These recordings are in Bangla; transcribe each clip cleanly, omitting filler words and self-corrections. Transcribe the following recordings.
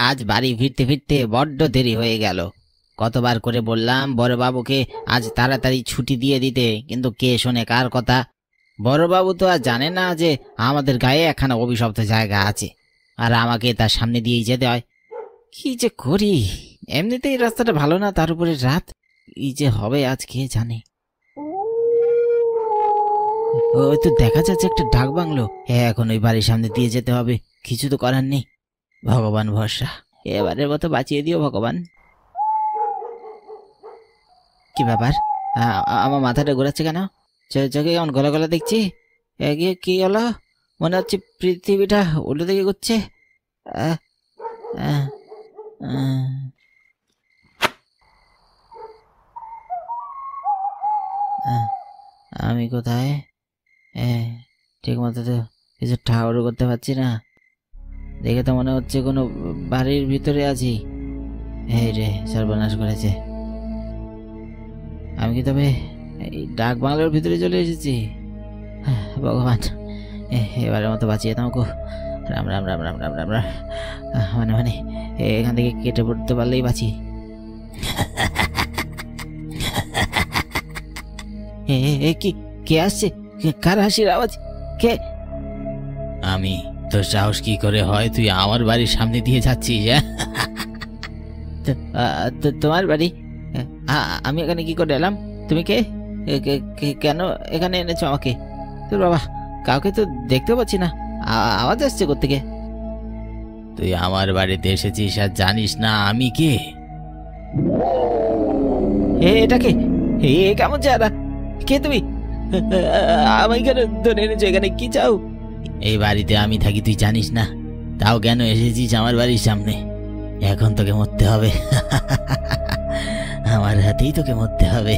আজ বাড়ি ফিরতে ফিরতে বড্ড দেরি হয়ে গেল। কতবার করে বললাম বড়বাবুকে আজ তাড়াতাড়ি ছুটি দিয়ে দিতে, কিন্তু কে শোনে কার কথা। বড়বাবু তো আর জানে না যে আমাদের গায়ে একখানা অভিশপ্ত জায়গা আছে, আর আমাকে তার সামনে দিয়েই যেতে হয়। কি যে করি, এমনিতেই রাস্তাটা ভালো না, তার উপরে রাত। কি যে হবে আজ কে জানে। ওই তো দেখা যাচ্ছে একটা ডাক বাংলো। এখন ওই বাড়ির সামনে দিয়ে যেতে হবে, কিছু তো করার নেই। ভগবান ভরসা, এবারের মতো বাঁচিয়ে দিও ভগবান। কি ব্যাপার, আমার মাথাটা ঘোরাচ্ছে কেন? চোখে কেমন গলা গলা দেখছি। কি হলো? মনে হচ্ছে পৃথিবীটা উল্টো দিকে ঘুরছে। আমি কোথায়? ঠিক মতো তো কিছু ঠাউর করতে পারছি না। দেখে তো মনে হচ্ছে কোনো বাড়ির ভিতরে আছি। এই রে, সর্বনাশ করেছে। আমি কি তবে এই ডাক বাংলোর ভিতরে চলে এসেছি? ভগবান, এবারের মতো বাঁচিয়ে দাও গো। রাম রাম রাম রাম রাম রাম রাম। মানে এখান থেকে কেটে পড়তে পারলেই বাঁচি। কি কে আসছে? কার হাসির আওয়াজ? কে? আমি। তোর সাহস কি করে হয় তুই আমার বাড়ির সামনে দিয়ে যাচ্ছিস? তোমার বাড়ি? আমি এখানে কি করে এলাম? তুমি কে? কেন এখানে এনেছো আমাকে? তোর বাবা, কাউকে তো দেখতে পাচ্ছি না, আওয়াজ আসছে কোত্থেকে? তুই আমার বাড়িতে এসেছিস আর জানিস না আমি কে? এটা কে? কেমন চেহারা? কে তুমি? আমি কেন ধরে এনেছো? এখানে কি চাও? এই বাড়িতে আমি থাকি তুই জানিস না, তাও কেন এসেছিস আমার বাড়ির সামনে? এখন তোকে মরতে হবে। আমার হাতেই তোকে মরতে হবে।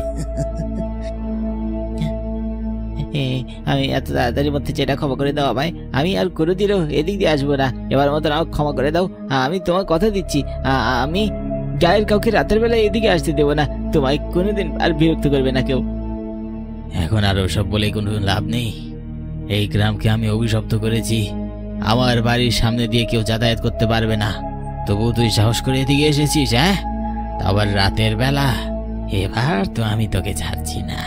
আমি এত তাড়াতাড়ি মরতে চাই না, ক্ষমা করে দাও আমায়। আমি আর কোনোদিনও এদিক দিয়ে আসবো না, এবার মতন আমাকে ক্ষমা করে দাও। আমি তোমার কথা দিচ্ছি, আমি গায়ের কাউকে রাতের বেলায় এদিকে আসতে দেবো না। তোমায় কোনোদিন আর বিরক্ত করবে না কেউ। এখন আর ওসব বলে কোনো লাভ নেই। এই গ্রামকে আমি অভিশপ্ত করেছি, আমার বাড়ির সামনে দিয়ে কেউ যাতায়াত করতে পারবে না। তবু তুই সাহস করে এদিকে এসেছিস, আবার রাতের বেলা। এবার তো আমি তোকে ছাড়ছি না।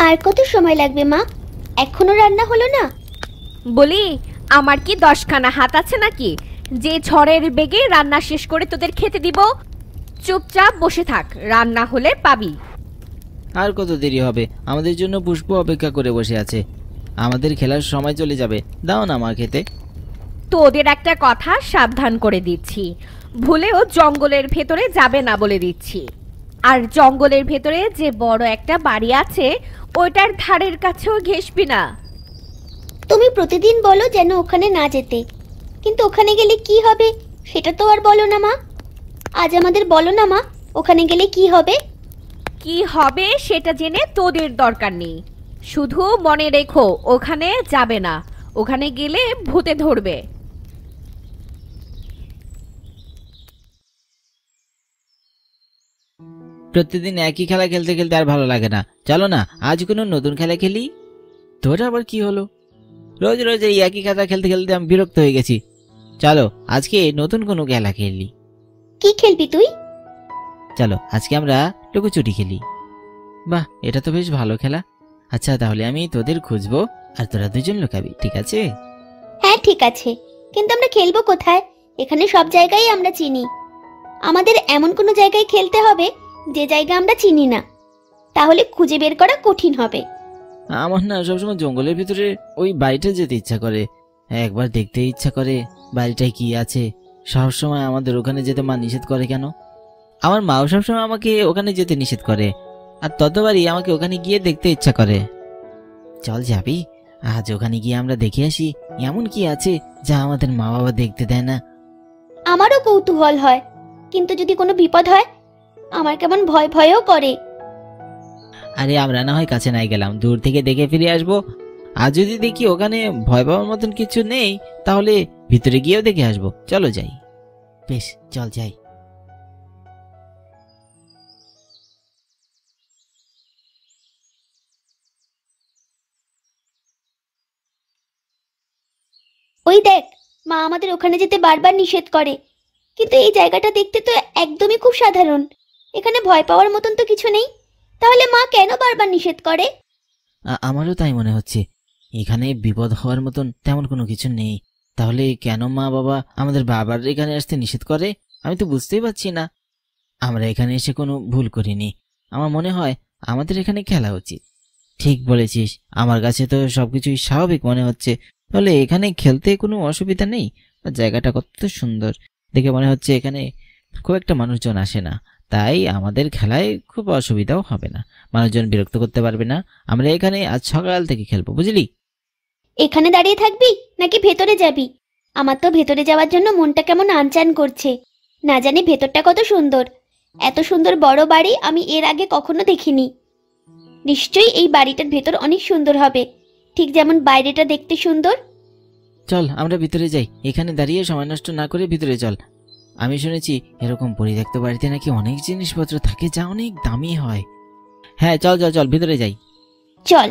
আর কত সময় লাগবে মা? এখনো রান্না হলো না? বলি, আমার কি 10খানা হাত আছে নাকি যে ঝড়ের বেগে রান্না শেষ করে তোদের খেতে দিব? চুপচাপ বসে থাক, রান্না হলে পাবি। আর কত দেরি হবে? আমাদের জন্য পুষ্প অপেক্ষা করে বসে আছে, আমাদের খেলার সময় চলে যাবে। দাও না মা খেতে। তোদের একটা কথা সাবধান করে দিচ্ছি, ভুলেও জঙ্গলের ভেতরে যাবে না বলে দিচ্ছি। আর জঙ্গলের ভেতরে যে বড় একটা বাড়ি আছে, ওইটার ধারের কাছেও ঘেসবি না। তুমি প্রতিদিন বলো যেন ওখানে না যেতে, কিন্তু ওখানে গেলে কি হবে সেটা তো আর বলো না মা। আজ আমাদের বলো না মা, ওখানে গেলে কি হবে? কি হবে সেটা জেনে তোদের দরকার নেই, শুধু মনে রেখো ওখানে যাবে না, ওখানে গেলে ভূতে ধরবে। প্রতিদিন একই খেলা খেলতে খেলতে আর ভালো লাগে না। চলো না আজ কোনো নতুন খেলা খেলি। তোর আবার কি হলো? রোজ রোজ এই একই খেলা খেলতে খেলতে আমি বিরক্ত হয়ে গেছি। চলো আজকে নতুন কোনো খেলা খেলি। কি খেলবি তুই? চলো আজকে আমরা লুকোচুরি খেলি। বাহ, এটা তো বেশ ভালো খেলা। আচ্ছা তাহলে আমি তোদের খুঁজবো আর তোরা দুজন লুকাবি, ঠিক আছে? হ্যাঁ ঠিক আছে, কিন্তু আমরা খেলবো কোথায়? এখানে সব জায়গায় আমরা চিনি। আমাদের এমন কোনো জায়গায় খেলতে হবে যে জায়গা আমরা চিনি না, তাহলে খুঁজে বের করা কঠিন হবে। আমার না সবসময় জঙ্গলের ভিতরে ওই বাড়িটা যেতে ইচ্ছা করে, একবার দেখতে ইচ্ছা করে বাড়িটায় কি আছে। সবসময় আমাদের ওখানে যেতে মা নিষেধ করে কেন? আমার মাও সবসময় আমাকে ওখানে যেতে নিষেধ করে, আর ততবারই আমাকে ওখানে গিয়ে দেখতে ইচ্ছা করে। চল যাবি, আজ ওখানে গিয়ে আমরা দেখে আসি এমন কি আছে যা আমাদের মা বাবা দেখতে দেয় না। আমারও কৌতূহল হয়, কিন্তু যদি কোনো বিপদ হয় আমার কেমন ভয় ভয়ও করে। আরে আমরা না হয় কাছে নাই গেলাম, দূর থেকে দেখে ফিরে আসবো। আর যদি দেখি ওখানে ভয় পাওয়ার মতন কিছু নেই, তাহলে ভিতরে গিয়েও দেখে আসবো। চলো যাই। বেশ, চল যাই। ওই দেখ, মা আমাদের ওখানে যেতে বারবার নিষেধ করে, কিন্তু এই জায়গাটা দেখতে তো একদমই খুব সাধারণ। এখানে ভয় পাওয়ার মতন তো কিছু নেই, তাহলে মা কেন বারবার নিষেধ করে? আমারও তাই মনে হচ্ছে, এখানে বিপদ হওয়ার মতন তেমন কোনো কিছু নেই। তাহলে কেন মা বাবা আমাদের বাবার এখানে আসতে নিষেধ করে আমি তো বুঝতেই পারছি না। আমরা এখানে এসে কোনো ভুল করিনি। আমার মনে হয় আমাদের এখানে খেলা উচিত। ঠিক বলেছিস, আমার কাছে তো সবকিছুই স্বাভাবিক মনে হচ্ছে। তাহলে এখানে খেলতে কোনো অসুবিধা নেই। জায়গাটা কত সুন্দর, দেখে মনে হচ্ছে এখানে খুব একটা মানুষজন আসে না, তাই আমাদের খেলায় খুব অসুবিধাও হবে না, মানুষজন বিরক্ত করতে পারবে না। আমরা এখানে আজ সকাল থেকে খেলবো, বুঝলি? এখানে দাঁড়িয়ে থাকবি নাকি ভেতরে যাবি? আমার তো ভেতরে যাওয়ার জন্য মনটা কেমন আনচান করছে। না জানি ভেতরটা কত সুন্দর। এত সুন্দর বড় বাড়ি আমি এর আগে কখনো দেখিনি। নিশ্চয়ই এই বাড়িটার ভেতর অনেক সুন্দর হবে, ঠিক যেমন বাইরেটা দেখতে সুন্দর। চল আমরা ভিতরে যাই, এখানে দাঁড়িয়ে সময় নষ্ট না করে ভিতরে চল। আমি শুনেছি এরকম পরিত্যক্ত বাড়িতে নাকি অনেক জিনিসপত্র থাকে যা অনেক দামি হয়। হ্যাঁ চল চল চল ভিতরে যাই। চল।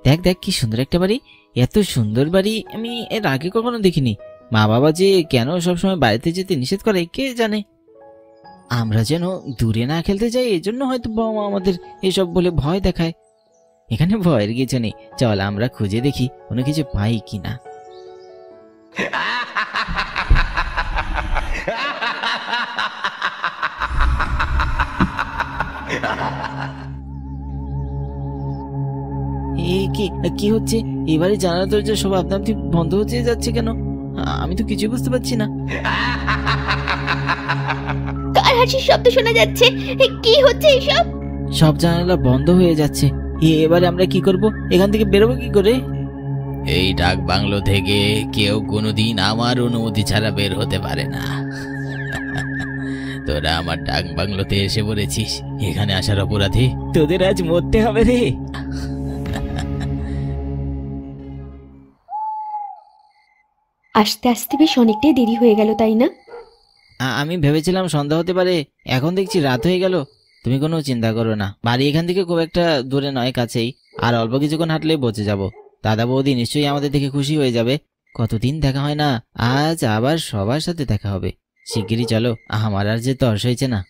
দেখ দেখ কি সুন্দর একটা বাড়ি। এত সুন্দর বাড়ি আমি এর আগে কখনো দেখিনি। মা বাবা যে কেন সবসময় বাড়িতে যেতে নিষেধ করে কে জানে। আমরা যেন দূরে না খেলতে যাই, এজন্য হয়তো বাবা মা আমাদের এসব বলে ভয় দেখায়। এখানে ভয়ের কিছু নেই, চল আমরা খুঁজে দেখি কোনো কিছু পাই কিনা। কি হচ্ছে? এবারে জানালা দরজা সব আপনা আপনি বন্ধ হয়ে যাচ্ছে কেন? আমি তো কিছুই বুঝতে পারছি না। কার হাসির শব্দ শোনা যাচ্ছে? কি হচ্ছে এসব? সব জানালা বন্ধ হয়ে যাচ্ছে। এবারে আমরা কি করব? এখান থেকে বেরোবো কি করে? এই ডাক বাংলো থেকে কেউ কোনোদিন আমার অনুমতি ছাড়া বের হতে পারে না। তোরা আমার ডাক বাংলোতে এসে পড়েছিস, এখানে আসার অপরাধে তোদের আজ মরতে হবে রে। আস্তে আস্তে বেশ অনেকটাই দেরি হয়ে গেল, তাই না? আমি ভেবেছিলাম সন্ধ্যা হতে পারে, এখন দেখছি রাত হয়ে গেল। তুমি কোনো চিন্তা করো না, বাড়ি এখান থেকে খুব একটা দূরে নয়, কাছেই। আর অল্প কিছুক্ষণ হাঁটলেই পৌঁছে যাব। দাদা বৌদি নিশ্চয়ই আমাদের দেখে খুশি হয়ে যাবে। কতদিন দেখা হয় না, আজ আবার সবার সাথে দেখা হবে। শিগগিরই চলো, আমার আর যে তর্স হয়েছে না।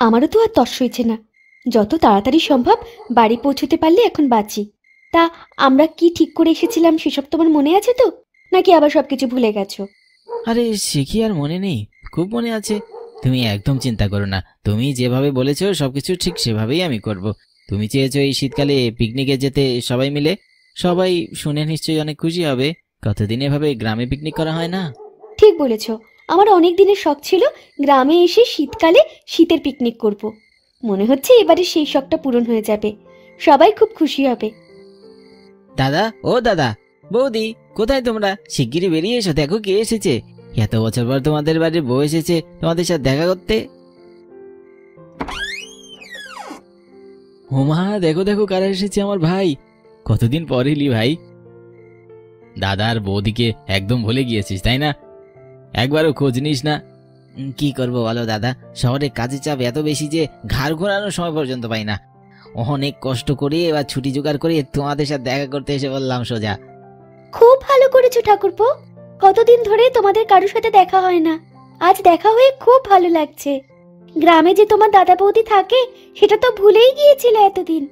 আমারও তো আর তর্স হয়েছে না। যত তাড়াতাড়ি সম্ভব বাড়ি পৌঁছতে পারলে এখন বাঁচি। তা আমরা কি ঠিক করে এসেছিলাম সেসব তোমার মনে আছে তো, নাকি আবার সবকিছু ভুলে গেছো? আরে সে কি আর মনে নেই, খুব মনে আছে। তুমি একদম চিন্তা করো না, তুমি যেভাবে বলেছো সবকিছু ঠিক সেভাবেই আমি করব। তুমি চেয়েছো এই শীতকালে পিকনিকে যেতে সবাই মিলে, সবাই শুনে নিশ্চয়ই অনেক খুশি হবে। কতদিন এভাবে গ্রামে পিকনিক করা হয় না। ঠিক বলেছ, আমার অনেক দিনের শখ ছিল গ্রামে এসে শীতকালে শীতের পিকনিক করব। মনে হচ্ছে এবারে সেই শখটা পূরণ হয়ে যাবে, সবাই খুব খুশি হবে। দাদা, ও দাদা, বৌদি, কোথায় তোমরা? শিগগিরই বেরিয়ে এসো, দেখো কে এসেছে। এত বছর পর তোমাদের বাড়ির বউ এসেছে তোমাদের সাথে দেখা করতে। ওমা, দেখো দেখো কারা এসেছে, আমার ভাই। কতদিন পর এলি ভাই। দাদার বৌদিকে একদম ভুলে গিয়েছিস তাই না? একবারও খোঁজ নিস না। কি করবো বলো দাদা, শহরে কাজের চাপ এত বেশি যে ঘাড় ঘোরানোর সময় পর্যন্ত পাই না। অনেক কষ্ট করে এবার ছুটি জোগাড় করে তোমাদের সাথে দেখা করতে এসে বললাম সোজা। খুব ভালো করেছো ঠাকুরপো, কতদিন ধরে তোমাদের কারোর সাথে দেখা হয় না, আজ দেখা হয়ে খুব ভালো লাগছে। গ্রামে যে তোমার দাদা বৌদি থাকে সেটা তো ভুলেই গিয়েছিলে এতদিন।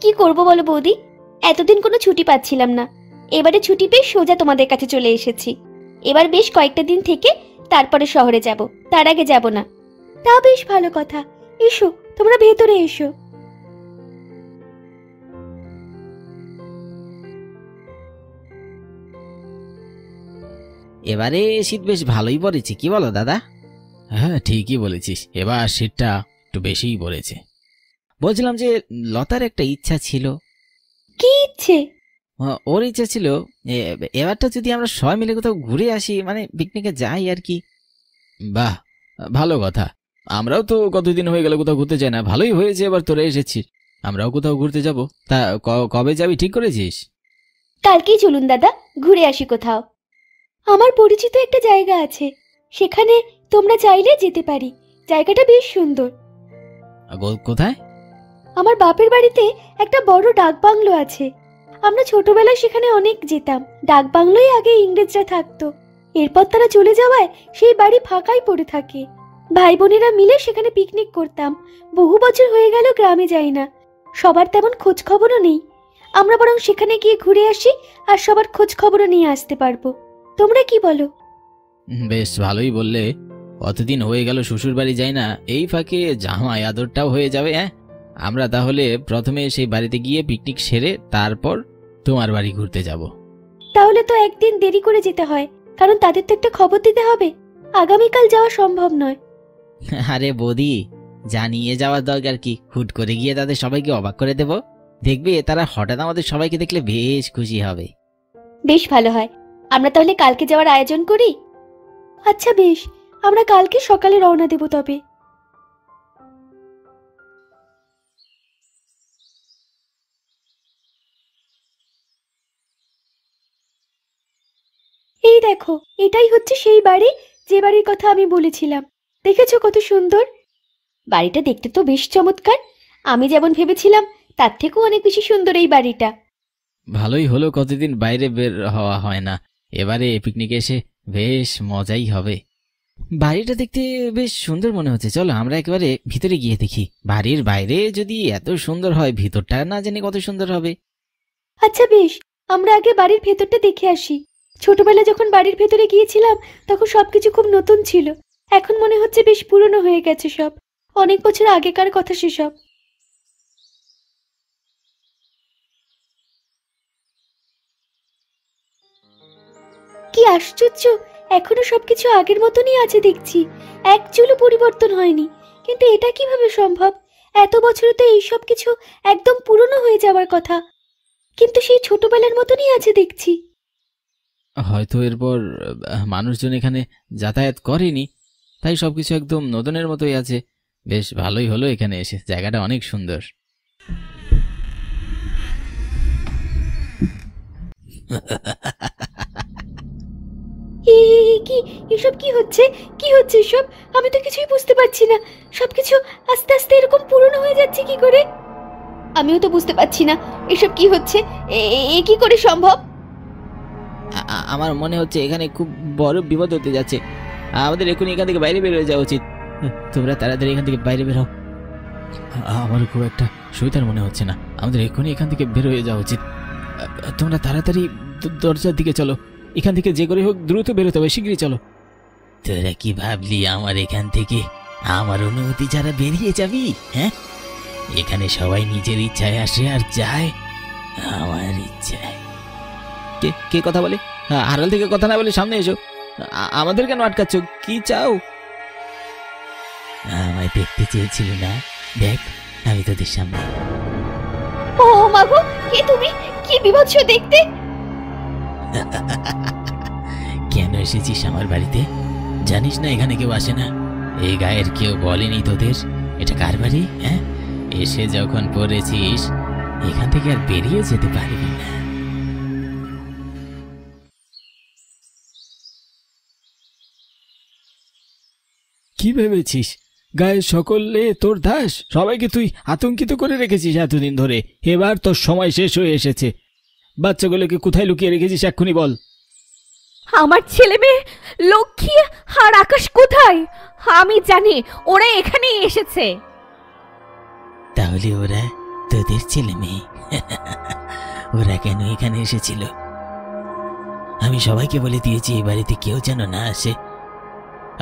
কি করব বলো বৌদি, এতদিন কোনো ছুটি পাচ্ছিলাম না, এবারে ছুটি পেয়ে সোজা তোমাদের কাছে চলে এসেছি। এবার বেশ কয়েকটা দিন থেকে তারপরে শহরে যাব, তার আগে যাব না। তা বেশ ভালো কথা, এসো তোমরা ভেতরে এসো। এবারে শীত বেশ ভালোই পড়েছে, কি বলো দাদা? হ্যাঁ ঠিকই বলেছিস, এবার শীতটা একটু বেশিই পড়েছে। বলছিলাম যে লতার একটা ইচ্ছা ছিল। কি ইচ্ছে? ওর ইচ্ছা ছিল এবারটা যদি আমরা সবাই মিলে কোথাও ঘুরে আসি, মানে পিকনিকে যাই আর কি। বাহ, ভালো কথা। আমরাও তো কতদিন হয়ে গেল কোথাও ঘুরতে যাই না। ভালোই হয়েছে এবার তোরা এসেছিস, আমরাও কোথাও ঘুরতে যাব। তা কবে যাবি ঠিক করেছিস? কালকেই চলুন দাদা, ঘুরে আসি কোথাও। আমার পরিচিত একটা জায়গা আছে, সেখানে তোমরা চাইলে যেতে পারি। জায়গাটা বেশ সুন্দর। কোথায়? আমার বাপের বাড়িতে একটা বড় ডাক বাংলো আছে। আমরা ছোটবেলায় সেখানে অনেক যেতাম। ডাক বাংলোয় আগে ইংরেজরা থাকতো, এরপর তারা চলে যাওয়ায় সেই বাড়ি ফাঁকাই পড়ে থাকে। ভাই বোনেরা মিলে সেখানে পিকনিক করতাম। বহু বছর হয়ে গেল গ্রামে যাই না, সবার তেমন খোঁজ খবরও নেই। আমরা বরং সেখানে গিয়ে ঘুরে আসি আর সবার খোঁজ খবরও নিয়ে আসতে পারবো। তোমরা কি বলো? বেশ ভালোই বললে। কতদিন হয়ে গেল শ্বশুর বাড়ি যাই না, এই ফাঁকে জামাই আদরটাও হয়ে যাবে। হ্যাঁ, আমরা তাহলে প্রথমে সেই বাড়িতে গিয়ে পিকনিক সেরে তারপর তোমার বাড়ি ঘুরতে যাব। তাহলে তো একদিন দেরি করে যেতে হয়, কারণ তাদের তো একটা খবর দিতে হবে। আগামীকাল যাওয়া সম্ভব নয়। আরে বৌদি, জানিয়ে যাওয়ার দরকার কি? হুট করে গিয়ে তাদের সবাইকে অবাক করে দেব। দেখবে তারা হঠাৎ আমাদের সবাইকে দেখলে বেশ খুশি হবে। বেশ ভালো হয়। আমরা তাহলে কালকে যাওয়ার আয়োজন করি। আচ্ছা বেশ, আমরা কালকে সকালে রওনা দেব তবে। এই দেখো, এটাই হচ্ছে সেই বাড়ি যে বাড়ির কথা আমি বলেছিলাম। দেখেছো কত সুন্দর? বাড়িটা দেখতে তো বেশ চমৎকার। আমি যেমন ভেবেছিলাম তার থেকেও অনেক বেশি সুন্দর এই বাড়িটা। ভালোই হলো, কতদিন বাইরে বের হওয়া হয় না। এবারে পিকনিকে এসে বেশ মজাই হবে। বাড়িটা দেখতে বেশ সুন্দর মনে হচ্ছে। চলো আমরা একেবারে ভিতরে গিয়ে দেখি। বাড়ির বাইরে যদি এত সুন্দর হয়, ভিতরটা না জানি কত সুন্দর হবে। আচ্ছা বেশ, আমরা আগে বাড়ির ভেতরটা দেখে আসি। ছোটবেলায় যখন বাড়ির ভেতরে গিয়েছিলাম তখন সবকিছু খুব নতুন ছিল। এখন মনে হচ্ছে বেশ পুরনো হয়ে গেছে সব। অনেক বছর আগেকার কথা সেসব। কি আশ্চর্য, এখনো সবকিছু আগের মতনই আছে দেখছি। এক চুলও পরিবর্তন হয়নি। কিন্তু এটা কিভাবে সম্ভব? এত বছরে তো এইসব কিছু একদম পুরনো হয়ে যাওয়ার কথা, কিন্তু সেই ছোটবেলার মতনই আছে দেখছি। হয়তো এরপর মানুষজন এখানে যাতায়াত করেনি, তাই সবকিছু একদম নতুনের মতোই আছে। বেশ ভালোই হলো এখানে এসে, জায়গাটা অনেক সুন্দর। কি এসব কি হচ্ছে? কি হচ্ছে এসব? আমি তো কিছুই বুঝতে পারছি না। সবকিছু আস্তে আস্তে এরকম পুরনো হয়ে যাচ্ছে কি করে? আমিও তো বুঝতে পারছি না এসব কি হচ্ছে। এ কি করে সম্ভব? আমার মনে হচ্ছে এখানে খুব বড় বিপদ হতে যাচ্ছে। আমাদের এখনই এখান থেকে বাইরে বের হয়ে যাওয়া উচিত। তোমরা তাড়াতাড়ি এখান থেকে বাইরে বের হও। আমারও খুব একটা সুবিধার মনে হচ্ছে না, আমাদের এখনই এখান থেকে বের হয়ে যাওয়া উচিত। তোমরা তাড়াতাড়ি দরজার দিকে চলো। এখান থেকে যে করে হোক দ্রুত বেরোতে হবে, শীঘ্রই চলো। তোরা কি ভাবলি আমার এখান থেকে আমার অনুমতি ছাড়া বেরিয়ে যাবি? হ্যাঁ, এখানে সবাই নিজের ইচ্ছায় আসে আর যায়, আমার ইচ্ছায়। কে কে কথা বলে? আড়াল থেকে কথা না বলে সামনে এসো। আমাদের কেন আটকাচ্ছ? কি চাও? আমায় দেখতে চেয়েছিলি না? দেখ, আমি তোদের সামনে। ও মাগো, কে তুমি? কি বিভৎস দেখতে! কেন এসেছিস আমার বাড়িতে? জানিস না এখানে কেউ আসে না? এই গায়ের কেউ বলেনি তোদের এটা কার বাড়ি? হ্যাঁ, এসে যখন পড়েছিস এখান থেকে আর বেরিয়ে যেতে পারবি না। কি ভেবেছিস গায়ের সকলে তোর দাস? সবাইকে তুই আতঙ্কিত করে রেখেছিস এতদিন ধরে। এবার তোর সময় শেষ হয়ে এসেছে। বাচ্চাগুলোকে কোথায় লুকিয়ে রেখেছিস এক্ষুনি বল। আমার ছেলে মেয়ে লক্ষ্মী আর আকাশ কোথায়? আমি জানি ওরা এখানেই এসেছে। তাহলে ওরা তোদের ছেলে মেয়ে? ওরা কেন এখানে এসেছিল? আমি সবাইকে বলে দিয়েছি এই বাড়িতে কেউ যেন না আসে।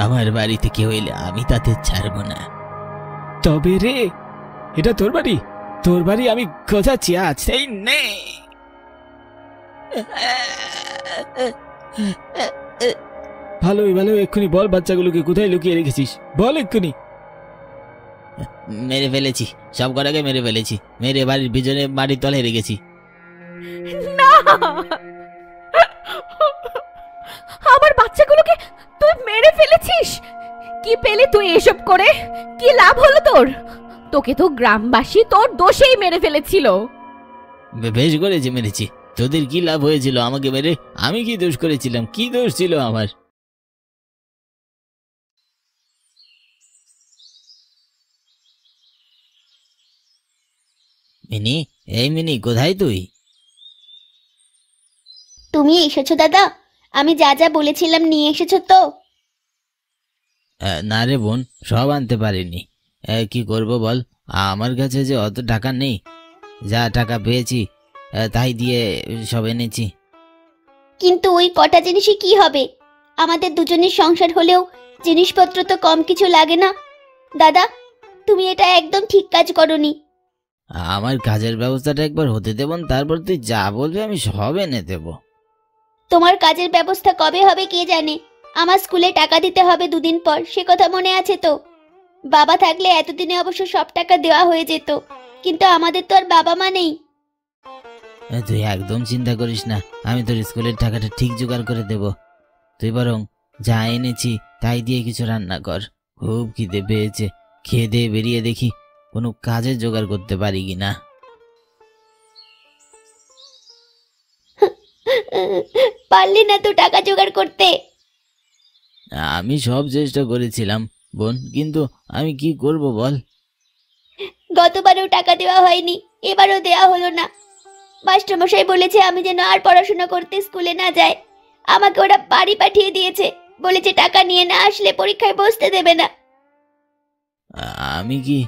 আমার বাড়িতে কেউ এলে আমি তাদের ছাড়বো না। তবে রে, এটা তোর বাড়ি? তোর বাড়ি আমি খোঁজাচ্ছি আজ। এই নে। ভালোই ভালো, এক্ষুনি বল বাচ্চাগুলোকে কোথায় লুকিয়ে রেখেছিস, বল এক্ষুনি। মেরে ফেলেছি, সব কটাকে মেরে ফেলেছি। মেরে বাড়ির পিছনে বাড়ির তলায় রেখেছি। না, আমার বাচ্চাগুলোকে তুই মেরে ফেলেছিস? কি পেলে তুই এসব করে? কি লাভ হলো তোর? তোকে তো গ্রামবাসী তোর দোষেই মেরে ফেলেছিল। বেশ করেছে মেরেছি। তোদের কি লাভ হয়েছিল আমাকে মেরে? আমি কি দোষ করেছিলাম? কি দোষ ছিল আমার? মিনি, এই মিনি, কোথায় তুই? তুমি এসেছো দাদা? আমি যা যা বলেছিলাম নিয়ে এসেছো তো? না রে বোন, সব আনতে পারিনি। কি করব বল, আমার কাছে যে অত টাকা নেই। যা টাকা পেয়েছি তাই দিয়ে সব এনেছি। কিন্তু ওই কটা জিনিসই কি হবে? আমাদের দুজনের সংসার হলেও জিনিসপত্র তো কম কিছু লাগে না। দাদা, তুমি এটা একদম ঠিক কাজ করনি। আমার কাজের ব্যবস্থাটা একবার হতে দেবন, তারপর তুই যা বলবি আমি সব এনে দেব। তোমার কাজের ব্যবস্থা কবে হবে কে জানে। আমার স্কুলে টাকা দিতে হবে দুদিন পর, সে কথা মনে আছে তো? বাবা থাকলে এতদিনে অবশ্য সব টাকা দেওয়া হয়ে যেত, কিন্তু আমাদের তো আর বাবা মা নেই। তুই একদম চিন্তা করিস না, আমি তোর স্কুলের টাকাটা ঠিক জোগাড় করে দেব। তুই বরং যা এনেছি তাই দিয়ে কিছু রান্না কর। খুব খিদে পেয়েছে, খেয়ে দিয়ে বেরিয়ে দেখি কোনো কাজে জোগাড় করতে পারি কিনা। পারলে না তো টাকা জোগাড় করতে? আমি সব চেষ্টা করেছিলাম বোন, কিন্তু আমি কি করব বল। গতবারও টাকা দেওয়া হয়নি, এবারও দেওয়া হলো না। মাস্টারমশাই বলেছে আমি যেন আর পড়াশোনা করতে স্কুলে না যাই। আমাকে ওরা বাড়ি পাঠিয়ে দিয়েছে, বলেছে টাকা নিয়ে না আসলে পরীক্ষায় বসতে দেবে না। আমি কি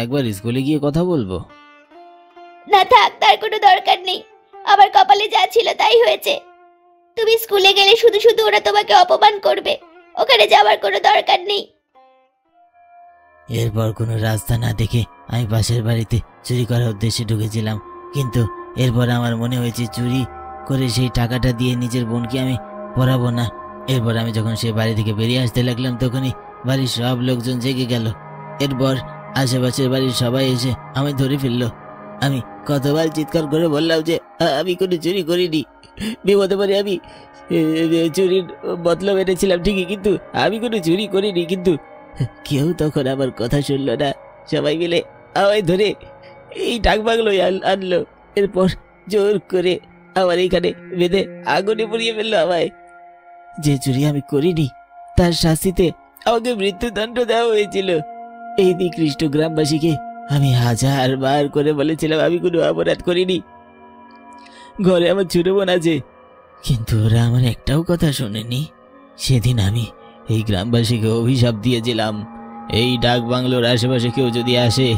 একবার স্কুলে গিয়ে কথা বলবো? না থাক, তার কোনো দরকার নেই। আমার কপালে যা ছিল তাই হয়েছে। তুমি স্কুলে গেলে শুধু শুধু ওরা তোমাকে অপমান করবে, ওখানে যাওয়ার কোনো দরকার নেই। এরপর কোনো রাস্তা না দেখে আমি পাশের বাড়িতে চুরি করার উদ্দেশ্যে ঢুকেছিলাম, কিন্তু এরপর আমার মনে হয়েছে চুরি করে সেই টাকাটা দিয়ে নিজের বোনকে আমি পড়াবো না। এরপর আমি যখন সেই বাড়ি থেকে বেরিয়ে আসতে লাগলাম তখনই বাড়ির সব লোকজন জেগে গেল। এরপর আশেপাশের বাড়ির সবাই এসে আমি ধরে ফেললো। আমি কতবার চিৎকার করে বললাম যে আমি কোনো চুরি করিনি, বিপদে পড়ে আমি চুরির মতলব এনেছিলাম ঠিকই, কিন্তু আমি কোনো চুরি করিনি। কিন্তু কেউ তখন আমার কথা শুনলো না। সবাই মিলে আমায় ধরে এই ডাকবাংলোয় আনলো। এরপর জোর করে আমার এইখানে বেঁধে আগুনে পুড়িয়ে ফেললো আমায়। যে চুরি আমি করিনি তার শাস্তিতে আমাকে মৃত্যুদণ্ড দেওয়া হয়েছিল। এই নিকৃষ্ট গ্রামবাসীকে আমি 1000 বার করে বলেছিলাম আমি কোনো অপরাধ করিনি, ঘরে আমার ছোট বোন আছে, কিন্তু ওরা আমার একটাও কথা শোনেনি। সেদিন আমি এই গ্রামবাসীকে অভিশাপ দিয়েছিলাম, এই ডাক বাংলোর আশেপাশে কেউ যদি আসে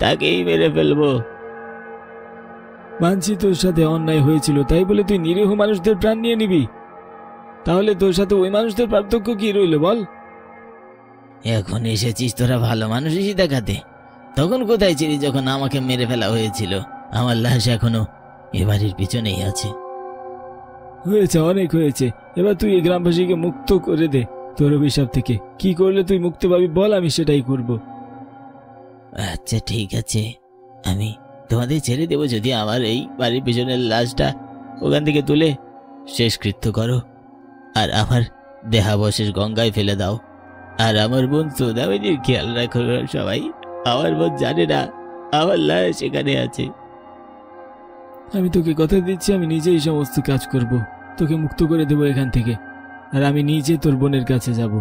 তাকেই মেরে ফেলবো। মানছি তোর সাথে অন্যায় হয়েছিল, তাই বলে তুই নিরীহ মানুষদের প্রাণ নিয়ে নিবি? তাহলে তোর সাথে ওই মানুষদের পার্থক্য কি রইল বল? এখন এসেছিস তোরা ভালো মানুষই দেখাতে। তখন কোথায় ছিলি যখন আমাকে মেরে ফেলা হয়েছিল? আমার লাশ এখনো এ বাড়ির পিছনেই আছে। হয়েছে, অনেক হয়েছে। এবার তুই এই গ্রামবাসীকে মুক্ত করে দে তোর অভিশাপ থেকে। কি করলে তুই মুক্তি পাবি বল, আমি সেটাই করব। আচ্ছা ঠিক আছে, আমি তোমাদের ছেড়ে দেবো যদি আমার এই বাড়ির পিছনের লাশটা ওখান থেকে তুলে শেষকৃত্য করো, আর আমার দেহাবশেষ গঙ্গায় ফেলে দাও। আর আমার বোন সোনামণির খেয়াল রাখো সবাই। আমার বোন জানে না আমার লাশ সেখানে আছে। আমি তোকে কথা দিচ্ছি, আমি নিজেই সমস্ত কাজ করব, তোকে মুক্ত করে দেবো এখান থেকে, আর আমি নিজে তোর বোনের কাছে যাব।